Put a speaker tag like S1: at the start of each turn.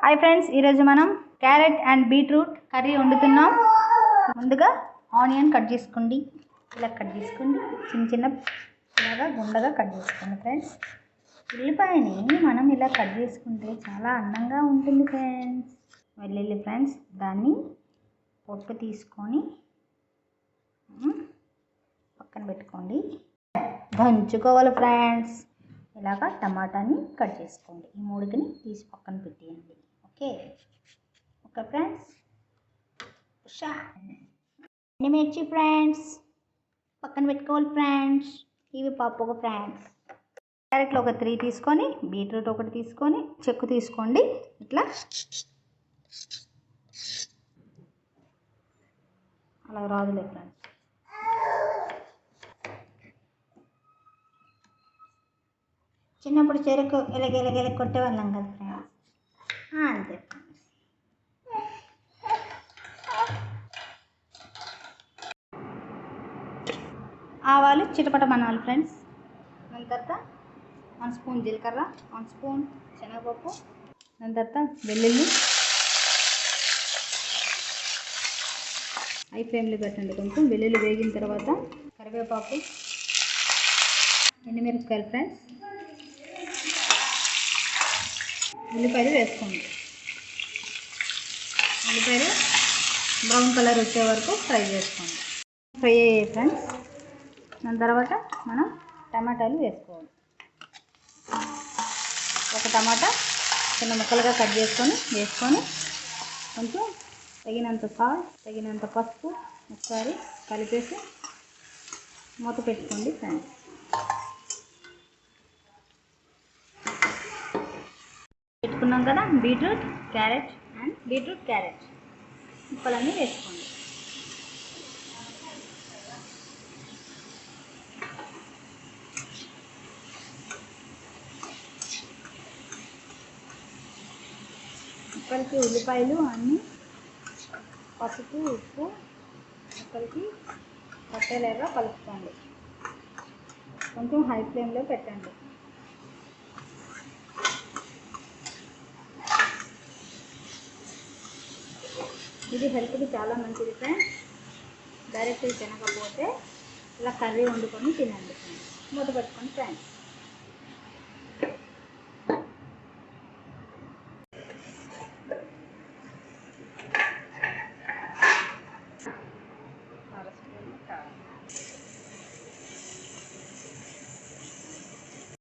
S1: Hi friends మనం carrot and beetroot curry వండుతున్నాం। ముందుగా onion cut చేసుకోండి, ఇలా కట్ చేసుకోండి, చిన్న చిన్న ఇలాగా గుండగా కట్ చేసుకోండి ఫ్రెండ్స్। ఉల్లిపాయని మనం ఇలా కట్ చేసుకుంటే చాలా అందంగా ఉంటుంది ఫ్రెండ్స్। వెల్లుల్లి ఫ్రెండ్స్, దాన్ని పొట్టు తీసుకొని పక్కన పెట్టుకోండి। దంచుకోవాలి ఫ్రెండ్స్। ఇలాగా టమాటాని కట్ చేసుకోండి, ఈ మూడుని తీసి పక్కన పెట్టేయండి। Okay okay friends. ఎండుమిర్చి ఫ్రెండ్స్ పక్కన పెట్టుకోవాలి ఫ్రెండ్స్। ఇవి పప్పు ఫ్రెండ్స్। క్యారెట్లు ఒక 3 తీసుకొని, బీట్రూట్ ఒకటి తీసుకొని, చెక్కు తీసుకోండి ఇట్లా అలా రాదులే ఫ్రెండ్స్। చిన్నప్పుడు చెరుకు ఎలగెలగెల కొట్టేవాళ్ళం కదా ఫ్రెండ్స్, అంతే ఫ్రెండ్స్। ఆవాలు చిటపటమనాలి ఫ్రెండ్స్। దాని తర్వాత 1 స్పూన్ జీలకర్ర, 1 స్పూన్ శనగపప్పు, దాని తర్వాత వెల్లుల్లి హై ఫ్లేమ్లో పెట్టండి। కొంచెం వెల్లుల్లి వేగిన తర్వాత కరివేపాకు, ఎండుమిరపకాయలు ఫ్రెండ్స్, ఉల్లిపాయలు వేసుకోండి। ఉల్లిపాయలు బ్రౌన్ కలర్ వచ్చే వరకు ఫ్రై చేసుకోండి। ఫ్రై అయ్యాయి ఫ్రెండ్స్। దాని తర్వాత మనం టమాటాలు వేసుకోవాలి। ఒక టమాటా చిన్న ముక్కలుగా కట్ వేసుకొని కొంచెం తగినంత సాల్ట్, తగినంత పసుపు ఒకసారి కలిపేసి మూత పెట్టుకోండి ఫ్రెండ్స్। పెట్టుకున్నాం కదా బీట్రూట్ క్యారెట్ ముక్కలన్నీ వేసుకోండి। ముక్కలకి ఉల్లిపాయలు అన్నీ పసుపు ఉప్పు ముక్కలకి పట్టేలాగా కలుపుకోండి। కొంచెం హై ఫ్లేమ్లో పెట్టండి। ఇది హెల్త్కి చాలా మంచిది ఫ్రెండ్స్। డైరెక్ట్గా తినకపోతే ఇలా కర్రీ వండుకొని తినండి ఫ్రెండ్స్। మూత పెట్టుకోండి ఫ్రెండ్స్।